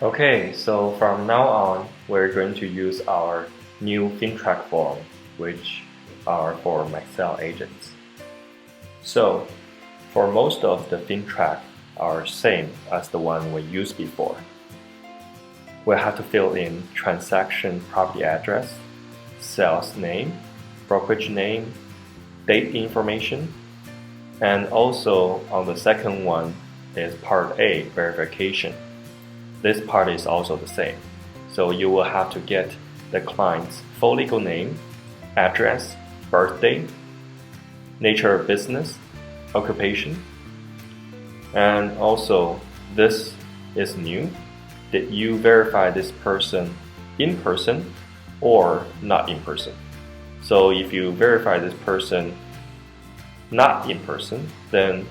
Okay, so from now on, we're going to use our new Fintrac form, which are for Presale agents. So, for most of the Fintrac are same as the one we used before. We have to fill in transaction property address, sales name, brokerage name, date information, and also on the second one is Part A, verification. This part is also the same. So you will have to get the client's full legal name, address, birthday, nature of business, occupation, and also this is new. Did you verify this person in person or not in person? So if you verify this person not in person, then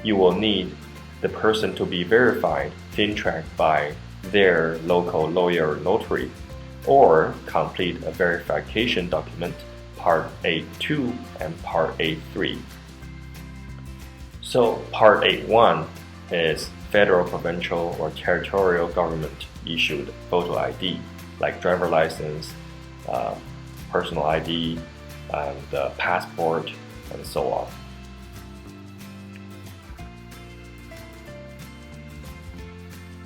you will need the person to be verified Fintrac by their local lawyer or notary, or complete a verification document, Part A2 and Part A3. So Part A1 is federal, provincial, or territorial government issued photo ID, like driver license, personal ID, and passport, and so on.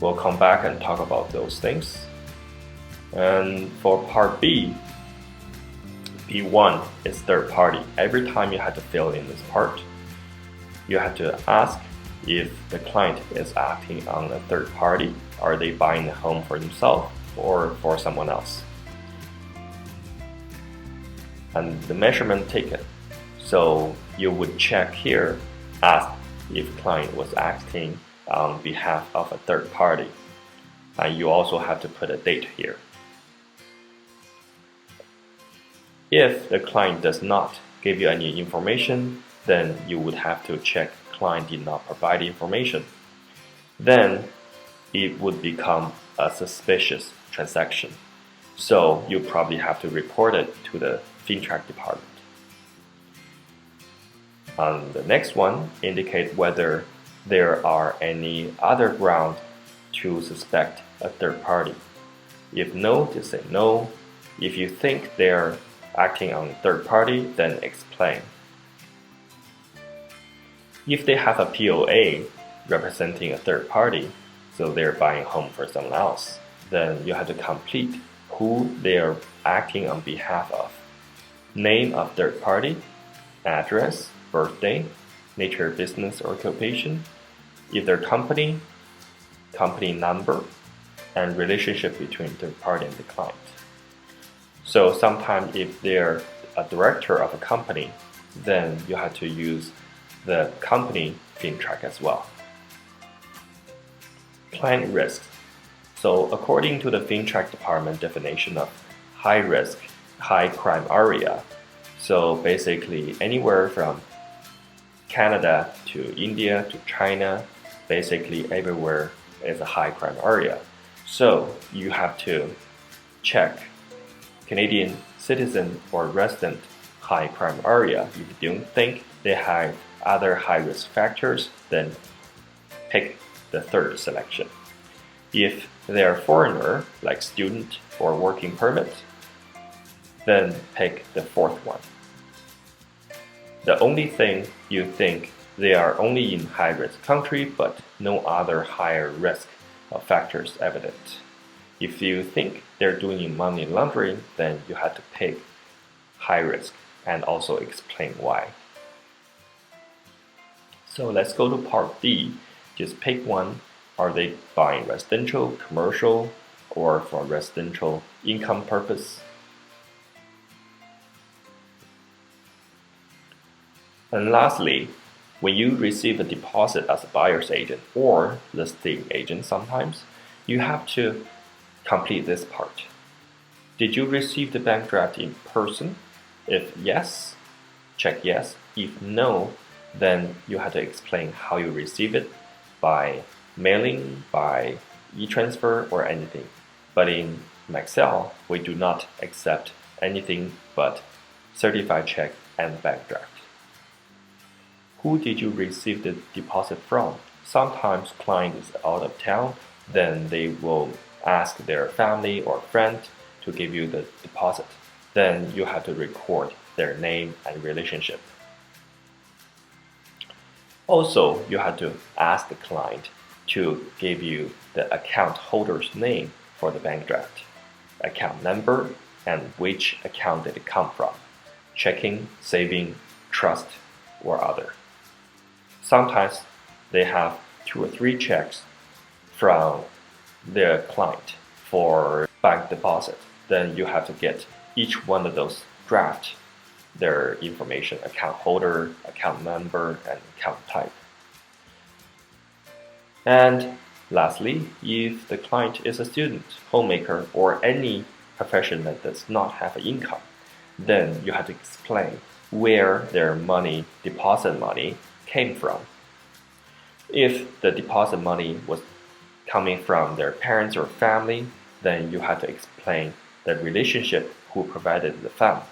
We'll come back and talk about those things. And for Part B, B1 is third party. Every time you have to fill in this part, you have to ask if the client is acting on a third party. Are they buying a home for themselves or for someone else? And the measurement taken. So you would check here, ask if client was acting on behalf of a third party. And you also have to put a date here. If the client does not give you any information, then you would have to check client did not provide information. Then it would become a suspicious transaction. So you probably have to report it to the Fintrac department. And the next one indicate whether there are any other ground to suspect a third party. If no, just say no. If you think they're acting on a third party, then explain. If they have a POA representing a third party, so they're buying a home for someone else, then you have to complete who they're acting on behalf of. Name of third party, address, birthday, nature of business or occupation, if they're company number, and relationship between third party and the client. So sometimes if they're a director of a company, then you have to use the company Fintrac as well. Client risk. So according to the Fintrac department definition of high risk, high crime area, so basically anywhere from Canada to India to China, basically everywhere is a high crime area. So you have to check Canadian citizen or resident high crime area. If you don't think they have other high risk factors, then pick the third selection. If they're foreigner, like student or working permit, then pick the fourth one. The only thing you think they are only in high-risk country, but no other higher risk of factors evident. If you think they're doing money laundering, then you have to pick high risk and also explain why. So let's go to Part D. Just pick one. Are they buying residential, commercial, or for residential income purpose? And lastly, when you receive a deposit as a buyer's agent or listing agent sometimes, you have to complete this part. Did you receive the bank draft in person? If yes, check yes. If no, then you have to explain how you receive it by mailing, by e-transfer, or anything. But in Presale, we do not accept anything but certified check and bank draft. Who did you receive the deposit from? Sometimes client is out of town then they will ask their family or friend to give you the deposit. Then you have to record their name and relationship. Also, you have to ask the client to give you the account holder's name for the bank draft, account number, and which account did it come from, checking, saving, trust, or other. Sometimes they have 2 or 3 checks from their client for bank deposit. Then you have to get each one of those draft, their information, account holder, account number, and account type. And lastly, if the client is a student, homemaker, or any profession that does not have an income, then you have to explain where their money, deposit money, came from. If the deposit money was coming from their parents or family, then you have to explain the relationship who provided the fund.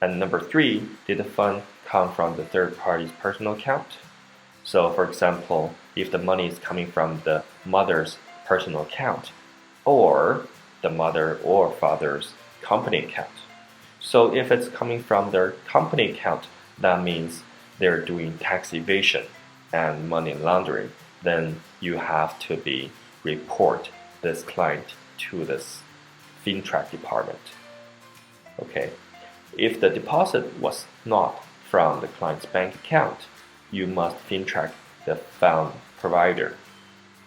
And number 3, did the fund come from the third party's personal account? So for example, if the money is coming from the mother's personal account or the mother or father's company account. So if it's coming from their company account, that means they're doing tax evasion and money laundering. Then you have to report this client to this Fintrac department. Okay. If the deposit was not from the client's bank account, you must Fintrac the fund provider.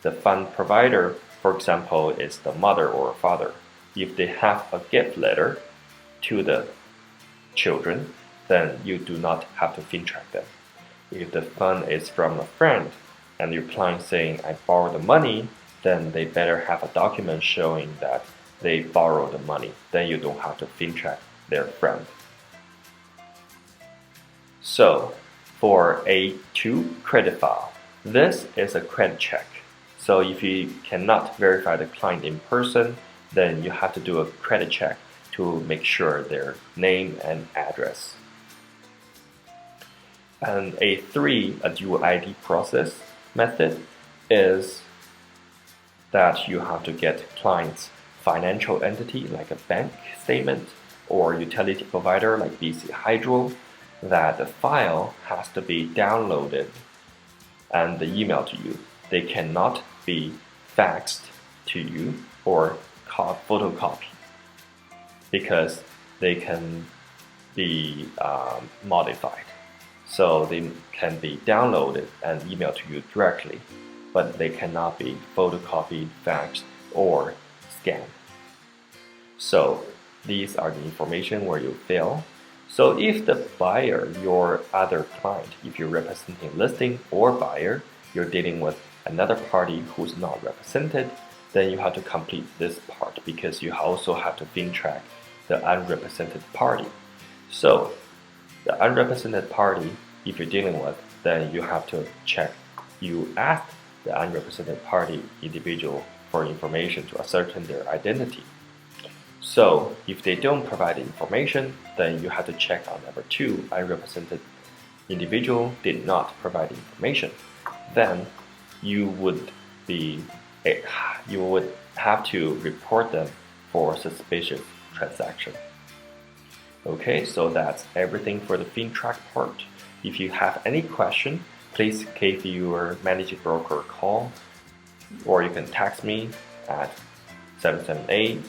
The fund provider, for example, is the mother or father. If they have a gift letter to the children, then you do not have to Fintrac them. If the fund is from a friend and your client saying, I borrowed the money, then they better have a document showing that they borrowed the money. Then you don't have to Fintrac their friend. So, for A2 credit file, this is a credit check. So if you cannot verify the client in person, then you have to do a credit check to make sure their name and address. And A3, a dual ID process method, is that you have to get client's financial entity like a bank statement or utility provider like BC Hydro, that the file has to be downloaded and emailed to you. They cannot be faxed to you or photocopied because they can be modified. So they can be downloaded and emailed to you directly, but they cannot be photocopied, faxed, or scanned. So these are the information where you fill. So if the buyer, your other client, if you're representing listing or buyer, you're dealing with another party who's not represented, then you have to complete this part because you also have to Fintrac the unrepresented party. So the unrepresented party, if you're dealing with, then you have to check. You ask the unrepresented party individual for information to ascertain their identity. So if they don't provide information, then you have to check on number 2, unrepresented individual did not provide information. Then you would have to report them for suspicious transaction. Okay, so that's everything for the Fintrac part. If you have any question, please give your managing broker a call, or you can text me at 778-969-6666.